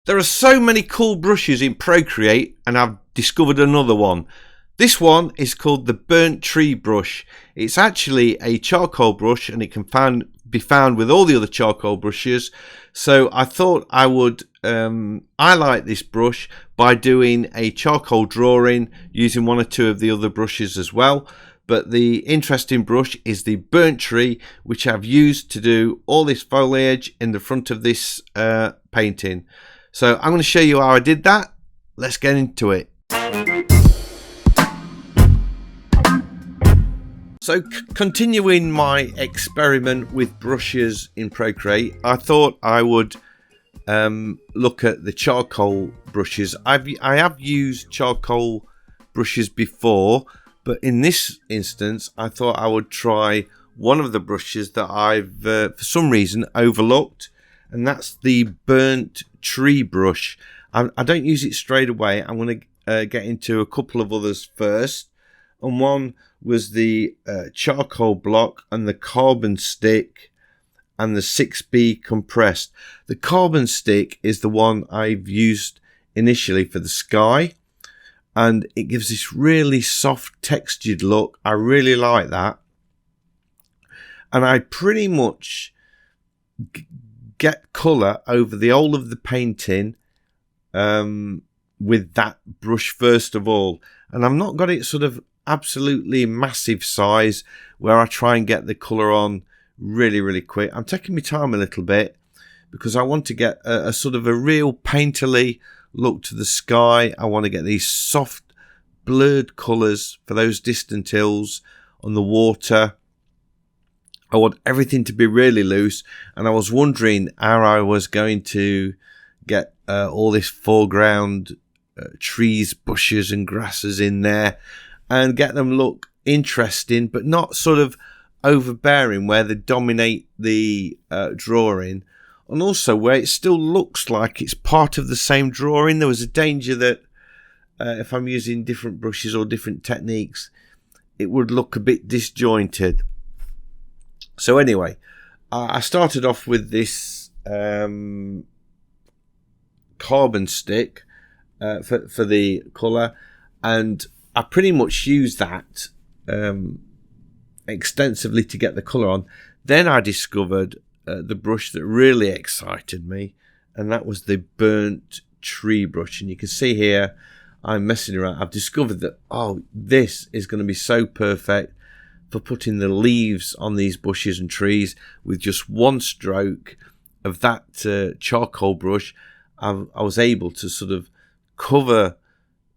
There are so many cool brushes in Procreate, and I've discovered another one. This one is called the Burnt Tree brush. It's actually a charcoal brush, and it can be found with all the other charcoal brushes. So I thought I would highlight this brush by doing a charcoal drawing using one or two of the other brushes as well. But the interesting brush is the Burnt Tree, which I've used to do all this foliage in the front of this painting. So I'm going to show you how I did that. Let's get into it. So continuing my experiment with brushes in Procreate, I thought I would look at the charcoal brushes. I have used charcoal brushes before, but in this instance I thought I would try one of the brushes that I've for some reason overlooked, and that's the Burnt Tree brush. I don't use it straight away. I'm going to get into a couple of others first, and one was the charcoal block and the carbon stick and the 6B compressed. The carbon stick is the one I've used initially for the sky, and it gives this really soft textured look. I really like that, and I pretty much get colour over the whole of the painting with that brush first of all, and I've not got it sort of absolutely massive size where I try and get the colour on really quick. I'm taking my time a little bit because I want to get a sort of a real painterly look to the sky. I want to get these soft blurred colours for those distant hills on the water. I want everything to be really loose, and I was wondering how I was going to get all this foreground trees, bushes and grasses in there and get them look interesting but not sort of overbearing where they dominate the drawing, and also where it still looks like it's part of the same drawing. There was a danger that if I'm using different brushes or different techniques, it would look a bit disjointed. So anyway, I started off with this carbon stick for the colour, and I pretty much used that extensively to get the colour on. Then I discovered the brush that really excited me, and that was the Burnt Tree brush. And you can see here I'm messing around. I've discovered that, oh, this is going to be so perfect for putting the leaves on these bushes and trees with just one stroke of that charcoal brush. I was able to sort of cover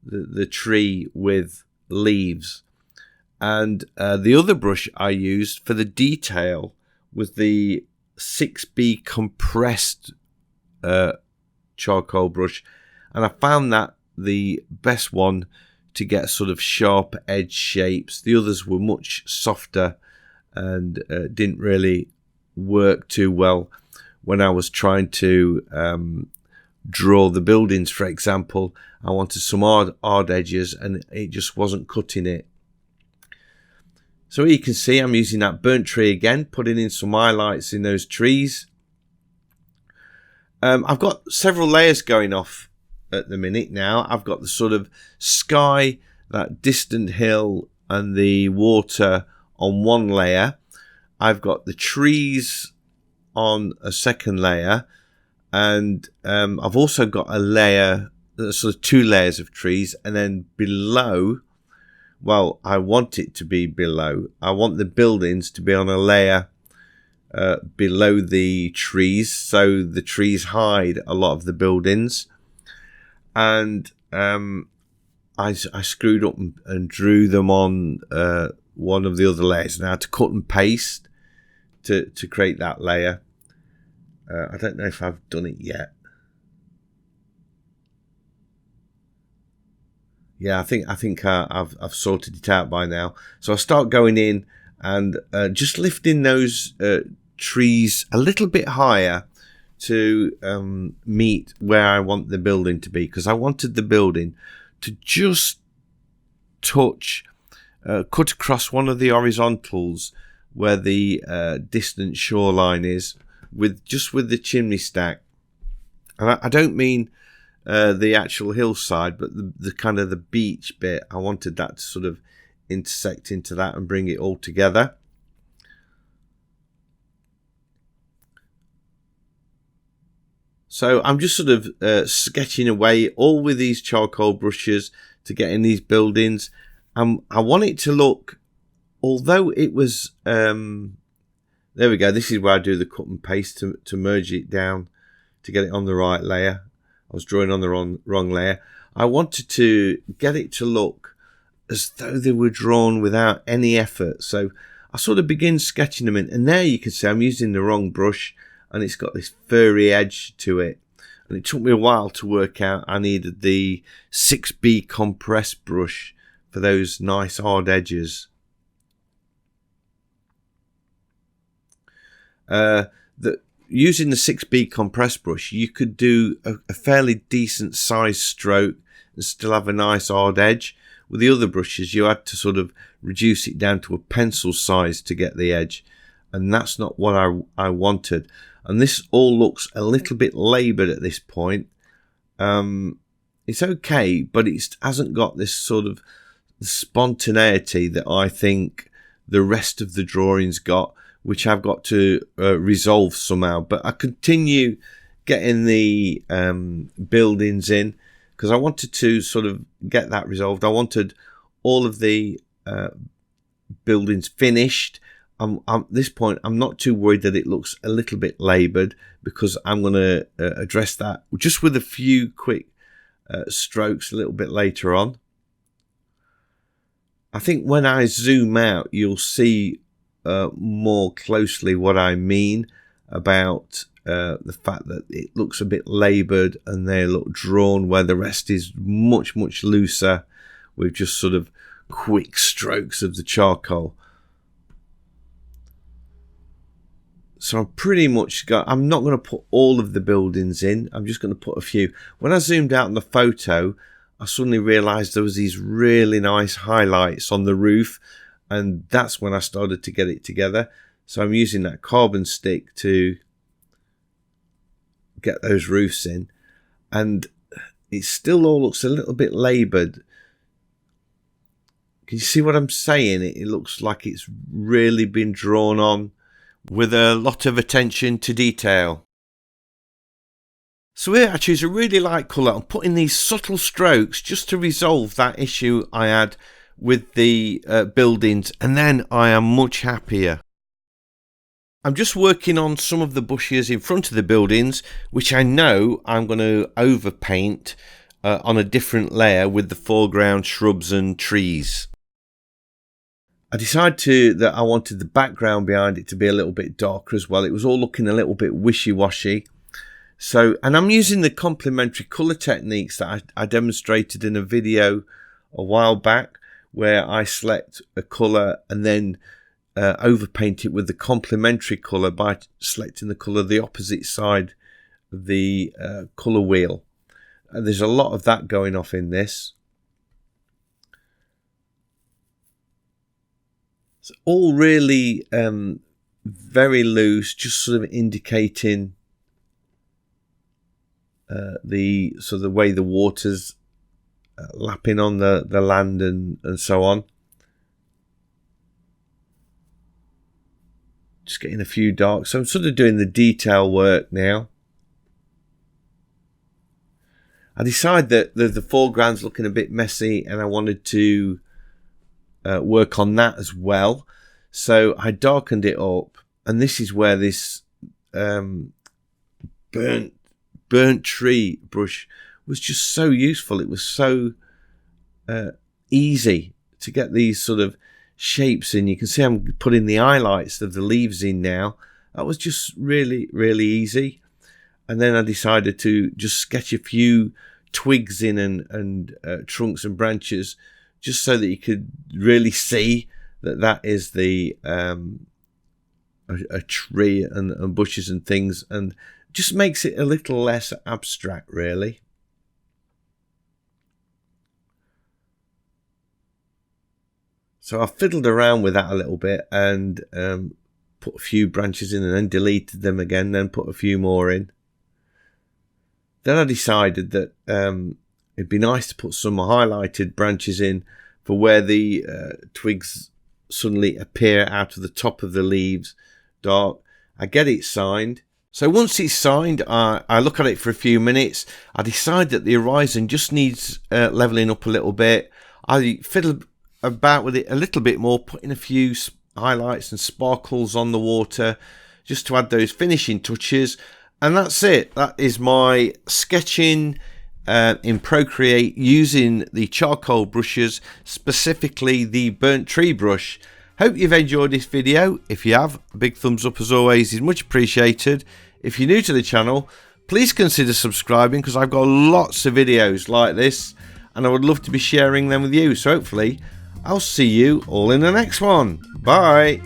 the tree with leaves. And the other brush I used for the detail was the 6B compressed charcoal brush, and I found that the best one to get sort of sharp edge shapes. The others were much softer and didn't really work too well when I was trying to draw the buildings, for example. I wanted some hard edges and it just wasn't cutting it. So you can see I'm using that Burnt Tree again, putting in some highlights in those trees. I've got several layers going off at the minute now. I've got the sort of sky, that distant hill and the water on one layer. I've got the trees on a second layer, and I've also got a layer, sort of two layers of trees, and then below, well, I want it to be below. I want the buildings to be on a layer below the trees, so the trees hide a lot of the buildings. And I screwed up and drew them on one of the other layers. Now to cut and paste to create that layer. I don't know if I've done it yet. Yeah, I think I've sorted it out by now. So I'll start going in and just lifting those trees a little bit higher to meet where I want the building to be, because I wanted the building to just touch, cut across one of the horizontals where the distant shoreline is, with the chimney stack. And I don't mean the actual hillside, but the kind of the beach bit. I wanted that to sort of intersect into that and bring it all together. So I'm just sort of sketching away all with these charcoal brushes to get in these buildings. I want it to look, although it was, there we go. This is where I do the cut and paste to merge it down to get it on the right layer. I was drawing on the wrong layer. I wanted to get it to look as though they were drawn without any effort. So I sort of begin sketching them in, and there you can see I'm using the wrong brush, and it's got this furry edge to it. And it took me a while to work out I needed the 6B compress brush for those nice hard edges. Using the 6B compress brush, you could do a fairly decent size stroke and still have a nice hard edge. With the other brushes, you had to sort of reduce it down to a pencil size to get the edge, and that's not what I wanted. And this all looks a little bit laboured at this point. It's okay, but it hasn't got this sort of spontaneity that I think the rest of the drawings got, which I've got to resolve somehow. But I continue getting the buildings in because I wanted to sort of get that resolved. I wanted all of the buildings finished. At this point, I'm not too worried that it looks a little bit laboured, because I'm going to address that just with a few quick strokes a little bit later on. I think when I zoom out, you'll see more closely what I mean about the fact that it looks a bit laboured and they look drawn, where the rest is much, much looser with just sort of quick strokes of the charcoal. So I'm pretty much I'm not going to put all of the buildings in. I'm just going to put a few. When I zoomed out on the photo, I suddenly realised there was these really nice highlights on the roof, and that's when I started to get it together. So I'm using that carbon stick to get those roofs in, and it still all looks a little bit laboured. Can you see what I'm saying? It looks like it's really been drawn on with a lot of attention to detail. So here I choose a really light colour and put in these subtle strokes just to resolve that issue I had with the buildings, and then I am much happier. I'm just working on some of the bushes in front of the buildings, which I know I'm going to overpaint on a different layer with the foreground shrubs and trees. I decided that I wanted the background behind it to be a little bit darker as well. It was all looking a little bit wishy-washy. So, and I'm using the complementary colour techniques that I demonstrated in a video a while back, where I select a colour and then overpaint it with the complementary colour by selecting the colour the opposite side of the colour wheel. And there's a lot of that going off in this. It's all really very loose, just sort of indicating the way the water's lapping on the land and so on. Just getting a few darks. So I'm sort of doing the detail work now. I decided that the foreground's looking a bit messy, and I wanted to work on that as well. So I darkened it up, and this is where this burnt tree brush was just so useful. It was so easy to get these sort of shapes in. You can see I'm putting the highlights of the leaves in now. That was just really, really easy. And then I decided to just sketch a few twigs in and trunks and branches, just so that you could really see that is the a tree and bushes and things, and just makes it a little less abstract, really. So I fiddled around with that a little bit and put a few branches in and then deleted them again, then put a few more in. Then I decided that it'd be nice to put some highlighted branches in for where the twigs suddenly appear out of the top of the leaves dark. I get it signed. So once it's signed, I look at it for a few minutes. I decide that the horizon just needs leveling up a little bit. I fiddle about with it a little bit more, putting a few highlights and sparkles on the water just to add those finishing touches. And that's it. That is my sketching in Procreate using the charcoal brushes, specifically the burnt tree brush. Hope you've enjoyed this video. If you have, a big thumbs up as always is much appreciated. If you're new to the channel, please consider subscribing, because I've got lots of videos like this and I would love to be sharing them with you. So hopefully I'll see you all in the next one. Bye.